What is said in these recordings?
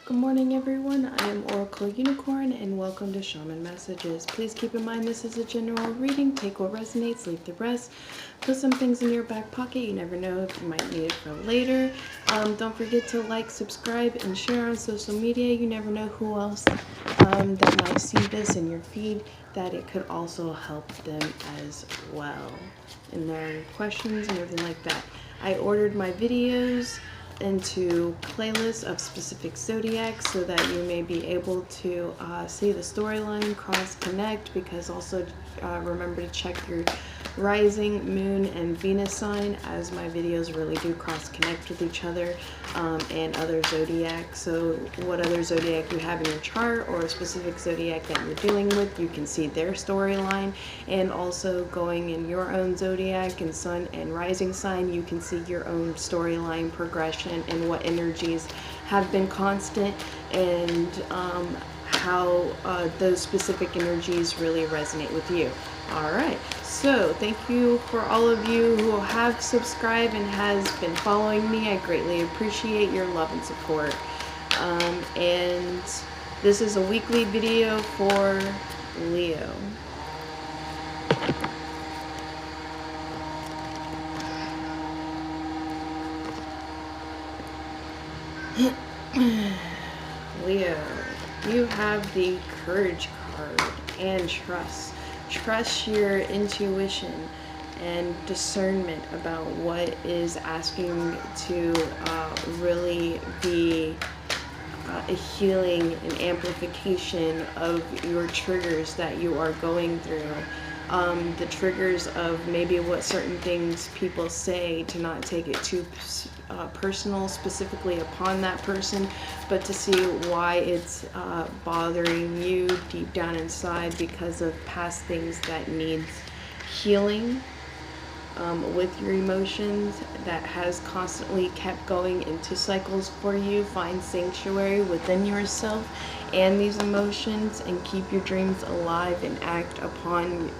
Good morning, everyone. I am Oracle Unicorn, and welcome to Shaman Messages. Please keep in mind this is a general reading. Take what resonates, leave the rest. Put some things in your back pocket. You never know if you might need it for later. Don't forget to like, subscribe, and share on social media. You never know who else that might see this in your feed, that it could also help them as well in their questions and everything like that. I ordered my videos into playlists of specific zodiacs so that you may be able to see the storyline, cross connect, because also remember to check your rising, moon, and Venus sign, as my videos really do cross connect with each other, and other zodiacs. So what other zodiac you have in your chart, or a specific zodiac that you're dealing with, you can see their storyline. And also going in your own zodiac and sun and rising sign, you can see your own storyline progression and what energies have been constant, and how those specific energies really resonate with you. All right, so thank you for all of you who have subscribed and has been following me. I greatly appreciate your love and support. And this is a weekly video for Leo. Leo, you have the Courage card and Trust. Trust your intuition and discernment about what is asking to really be a healing and amplification of your triggers that you are going through. The triggers of maybe what certain things people say, to not take it too personal specifically upon that person, but to see why it's bothering you deep down inside because of past things that needs healing with your emotions, that has constantly kept going into cycles for you. Find sanctuary within yourself and these emotions, and keep your dreams alive and act upon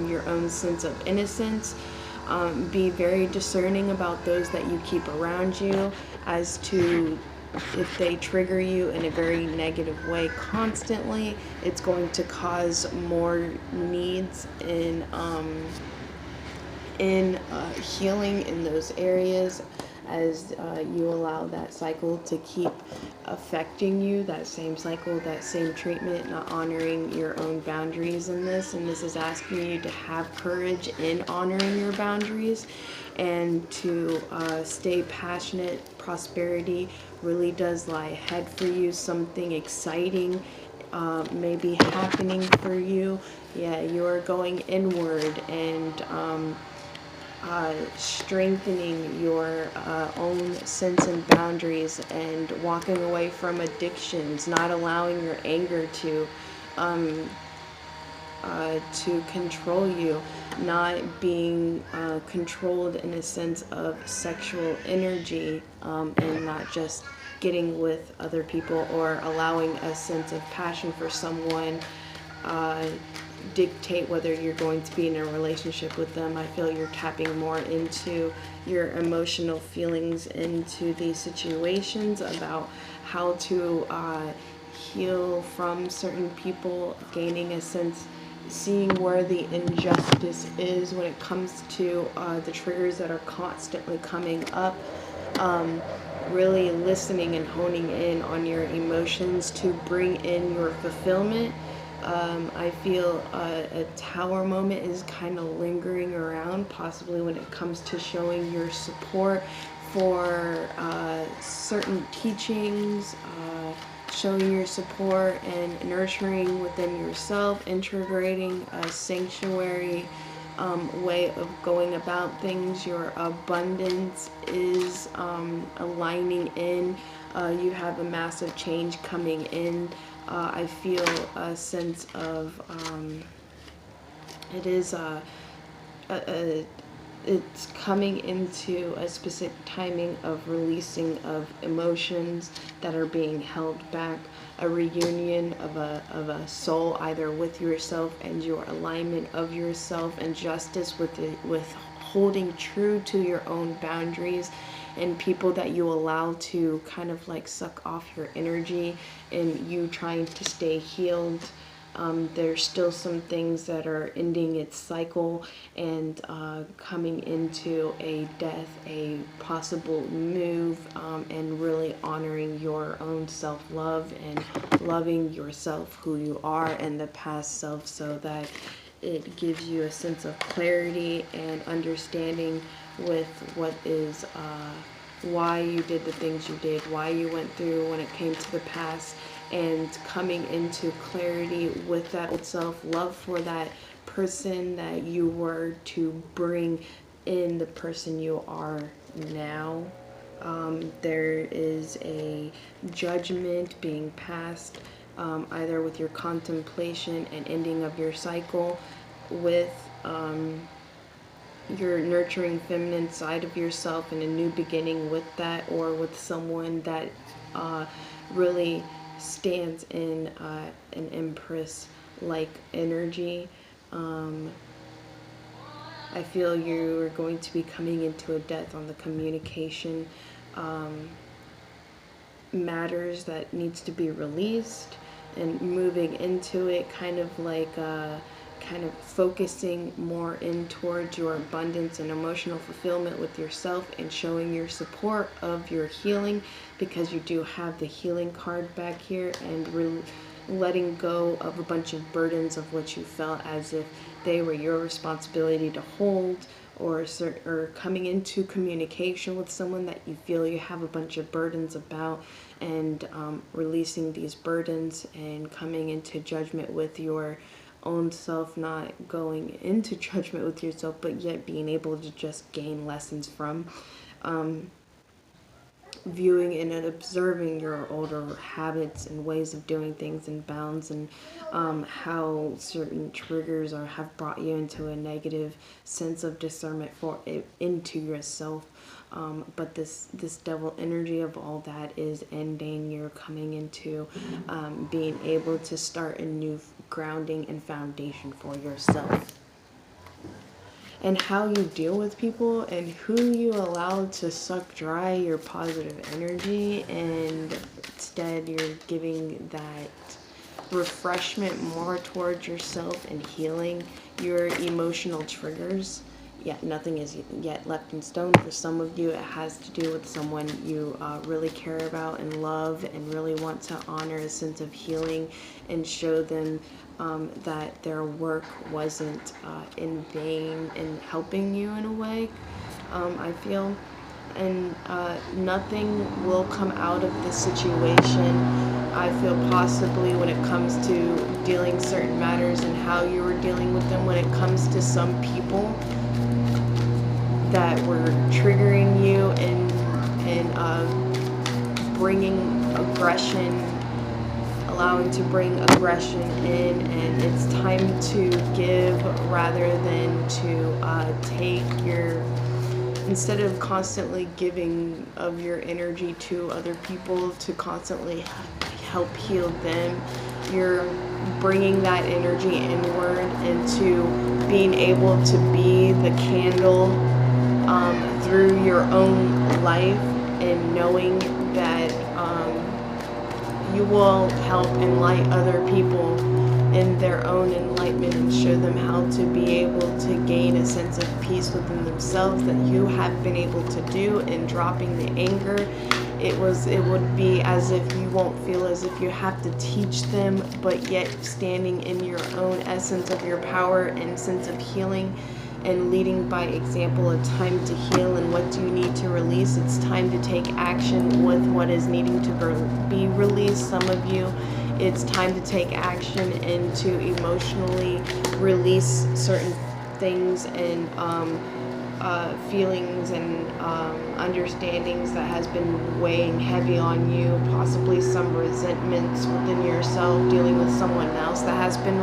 your own sense of innocence. Be very discerning about those that you keep around you, as to if they trigger you in a very negative way constantly, it's going to cause more needs in healing in those areas, as you allow that cycle to keep affecting you, that same cycle, that same treatment, not honoring your own boundaries in this. And this is asking you to have courage in honoring your boundaries, and to stay passionate. Prosperity really does lie ahead for you. Something exciting may be happening for you. Yeah, you're going inward and strengthening your own sense and boundaries, and walking away from addictions, not allowing your anger to control you, not being controlled in a sense of sexual energy, and not just getting with other people or allowing a sense of passion for someone dictate whether you're going to be in a relationship with them. I feel you're tapping more into your emotional feelings into these situations, about how to heal from certain people, gaining a sense, seeing where the injustice is when it comes to the triggers that are constantly coming up. Really listening and honing in on your emotions to bring in your fulfillment. I feel a tower moment is kind of lingering around, possibly when it comes to showing your support for certain teachings, showing your support and nurturing within yourself, integrating a sanctuary way of going about things. Your abundance is aligning in. You have a massive change coming in. I feel a sense of it's coming into a specific timing of releasing of emotions that are being held back, a reunion of a soul, either with yourself and your alignment of yourself, and justice with holding true to your own boundaries, and people that you allow to kind of like suck off your energy and you trying to stay healed. There's still some things that are ending its cycle and coming into a death, a possible move, and really honoring your own self-love and loving yourself, who you are, and the past self, so that it gives you a sense of clarity and understanding with what is why you did the things you did, why you went through when it came to the past, and coming into clarity with that old self, love for that person that you were, to bring in the person you are now. There is a judgment being passed, either with your contemplation and ending of your cycle, with your nurturing feminine side of yourself and a new beginning with that, or with someone that really stands in an Empress like energy. I feel you're going to be coming into a death on the communication matters that needs to be released, and moving into it kind of like kind of focusing more in towards your abundance and emotional fulfillment with yourself, and showing your support of your healing, because you do have the healing card back here, and letting go of a bunch of burdens of what you felt as if they were your responsibility to hold, or coming into communication with someone that you feel you have a bunch of burdens about, and releasing these burdens and coming into judgment with your own self, not going into judgment with yourself, but yet being able to just gain lessons from viewing and observing your older habits and ways of doing things and bounds, and how certain triggers have brought you into a negative sense of discernment for it into yourself. But this devil energy of all that is ending. You're coming into being able to start a new grounding and foundation for yourself. And how you deal with people and who you allow to suck dry your positive energy, and instead you're giving that refreshment more towards yourself and healing your emotional triggers. Yet nothing is yet left in stone. For some of you, it has to do with someone you really care about and love, and really want to honor a sense of healing and show them that their work wasn't in vain in helping you in a way, I feel. And nothing will come out of this situation, I feel, possibly when it comes to dealing certain matters and how you were dealing with them, when it comes to some people that were triggering you and bringing aggression, allowing to bring aggression in, and it's time to give rather than to take. Instead of constantly giving of your energy to other people to constantly help heal them, you're bringing that energy inward into being able to be the candle through your own life, and knowing that you will help enlighten other people in their own enlightenment, and show them how to be able to gain a sense of peace within themselves that you have been able to do, in dropping the anger. It would be as if you won't feel as if you have to teach them, but yet standing in your own essence of your power and sense of healing, and leading by example. A time to heal, and what do you need to release? It's time to take action with what is needing to be released. Some of you, it's time to take action and to emotionally release certain things and feelings and understandings that has been weighing heavy on you, possibly some resentments within yourself, dealing with someone else that has been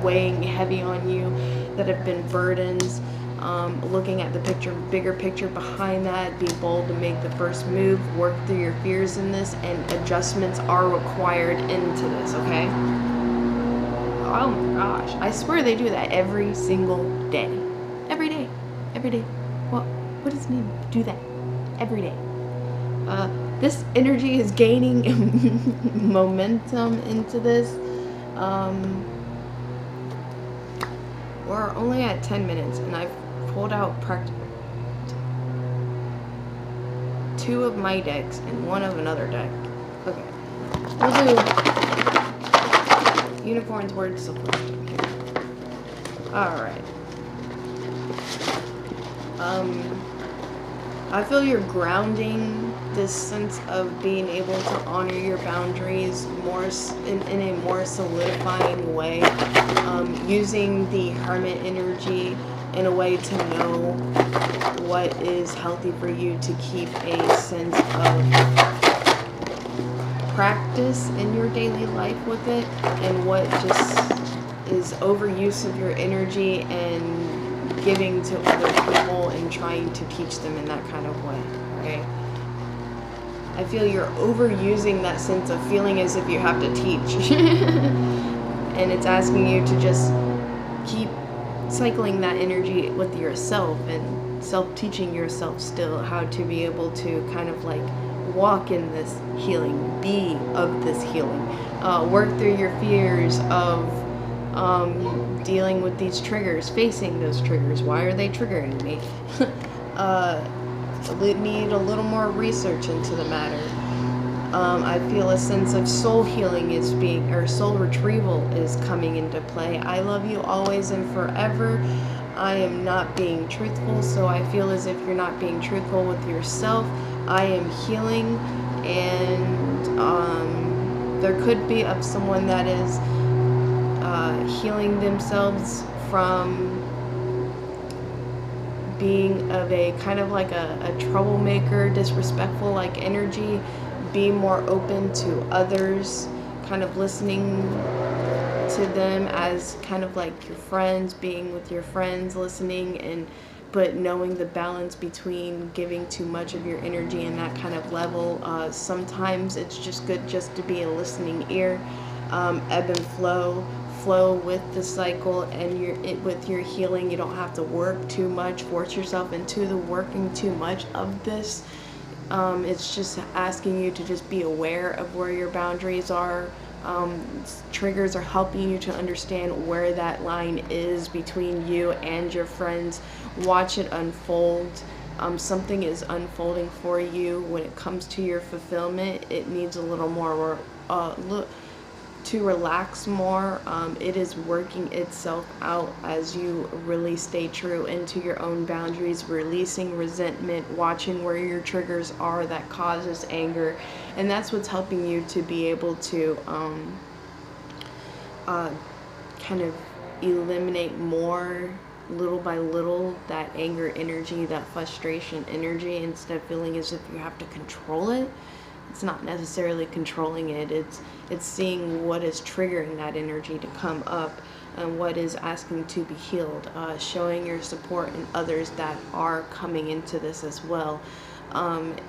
weighing heavy on you, that have been burdens. Looking at the bigger picture behind that, be bold to make the first move, work through your fears in this, and adjustments are required into this, okay? Oh my gosh, I swear they do that every single day. Every day. What does it mean? Do that. every day. This energy is gaining momentum into this. We're only at 10 minutes, and I've pulled out two of my decks and one of another deck. Okay, we'll do Unicorn's Words of Wisdom here. Alright. I feel you're grounding this sense of being able to honor your boundaries more in a more solidifying way, using the Hermit energy in a way to know what is healthy for you to keep a sense of practice in your daily life with it, and what just is overuse of your energy and giving to other people and trying to teach them in that kind of way, okay? I feel you're overusing that sense of feeling as if you have to teach. And it's asking you to just keep cycling that energy with yourself and self-teaching yourself still how to be able to kind of like walk in this healing, be of this healing, work through your fears of dealing with these triggers, facing those triggers. Why are they triggering me? Need a little more research into the matter. I feel a sense of soul healing is being, or soul retrieval is coming into play. I love you always and forever. I am not being truthful, so I feel as if you're not being truthful with yourself. I am healing, and there could be of someone that is healing themselves from being of a kind of like a troublemaker, disrespectful like energy. Be more open to others, kind of listening to them as kind of like your friends, being with your friends, listening, and but knowing the balance between giving too much of your energy in that kind of level. Sometimes it's just good just to be a listening ear, ebb and flow with the cycle, and with your healing. You don't have to work too much, force yourself into the working too much of this. It's just asking you to just be aware of where your boundaries are. Triggers are helping you to understand where that line is between you and your friends. Watch it unfold. Something is unfolding for you when it comes to your fulfillment. It needs a little more to relax more. It is working itself out as you really stay true into your own boundaries, releasing resentment, watching where your triggers are that causes anger, and that's what's helping you to be able to kind of eliminate more, little by little, that anger energy, that frustration energy, instead of feeling as if you have to control it. It's not necessarily controlling it. It's seeing what is triggering that energy to come up and what is asking to be healed. Showing your support in others that are coming into this as well, and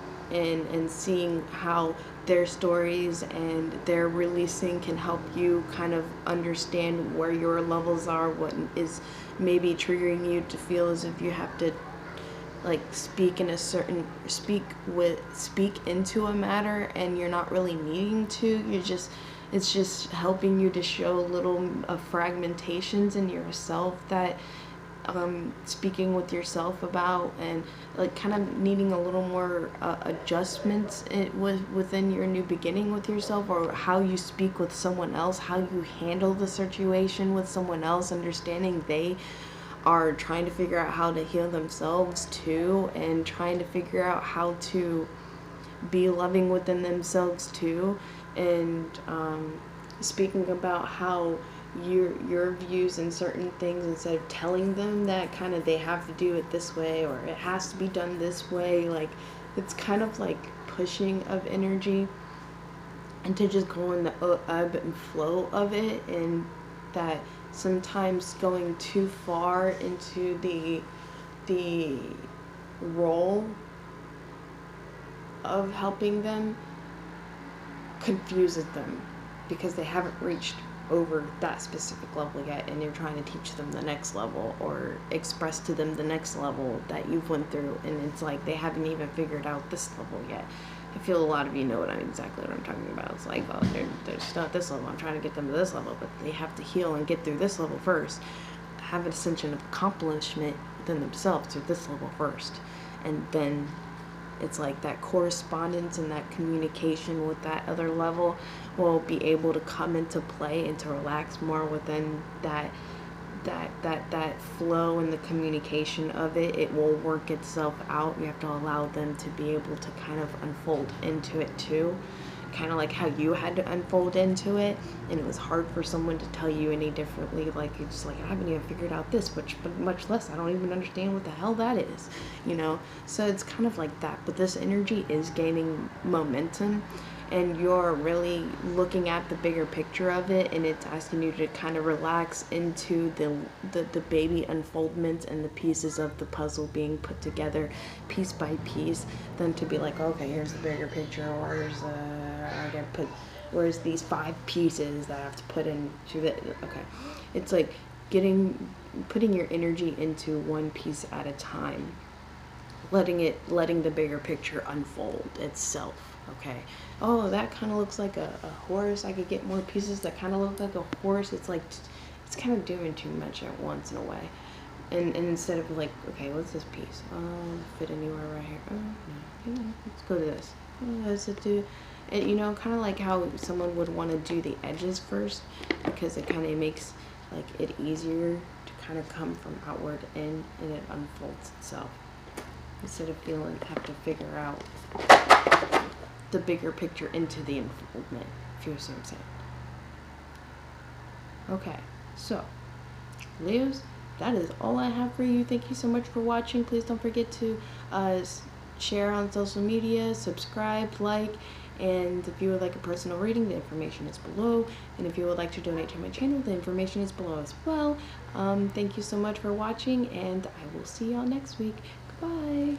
seeing how their stories and their releasing can help you kind of understand where your levels are, what is maybe triggering you to feel as if you have to like speak into a matter, and you're not really needing to. It's just helping you to show little fragmentations in yourself that speaking with yourself about, and like kind of needing a little more adjustments within your new beginning with yourself, or how you speak with someone else, how you handle the situation with someone else, understanding they are trying to figure out how to heal themselves too, and trying to figure out how to be loving within themselves too, and speaking about how your views in certain things, instead of telling them that kind of they have to do it this way or it has to be done this way, like it's kind of like pushing of energy, and to just go in the ebb and flow of it, and that sometimes going too far into the role of helping them confuses them, because they haven't reached over that specific level yet, and you're trying to teach them the next level or express to them the next level that you've went through, and it's like they haven't even figured out this level yet. I feel a lot of you know exactly what I'm talking about. It's like, oh, they're still at this level, I'm trying to get them to this level, but they have to heal and get through this level first, have an ascension of accomplishment within themselves through this level first, and then it's like that correspondence and that communication with that other level will be able to come into play and to relax more within that flow and the communication of it. It will work itself out. You have to allow them to be able to kind of unfold into it too, kind of like how you had to unfold into it, and it was hard for someone to tell you any differently. Like, it's just like, I haven't even figured out this, but much less I don't even understand what the hell that is, you know. So it's kind of like that, but this energy is gaining momentum, and you're really looking at the bigger picture of it, and it's asking you to kind of relax into the baby unfoldment and the pieces of the puzzle being put together piece by piece, then to be like, okay, here's the bigger picture, where's these 5 pieces that I have to put into the, okay. It's like putting your energy into one piece at a time, letting the bigger picture unfold itself. Okay, oh, that kind of looks like a horse. I could get more pieces that kind of look like a horse. It's like, it's kind of doing too much at once in a way. And instead of like, okay, what's this piece? Fit anywhere right here? Oh, no, let's go to this. Oh, does it do? And, you know, kind of like how someone would want to do the edges first, because it kind of makes like it easier to kind of come from outward in, and it unfolds itself, instead of have to figure out the bigger picture into the unfoldment, if you see what I'm saying. Okay, so Leos, that is all I have for you. Thank you so much for watching. Please don't forget to share on social media, subscribe, like, and if you would like a personal reading, the information is below. And if you would like to donate to my channel, the information is below as well. Thank you so much for watching, and I will see y'all next week. Goodbye.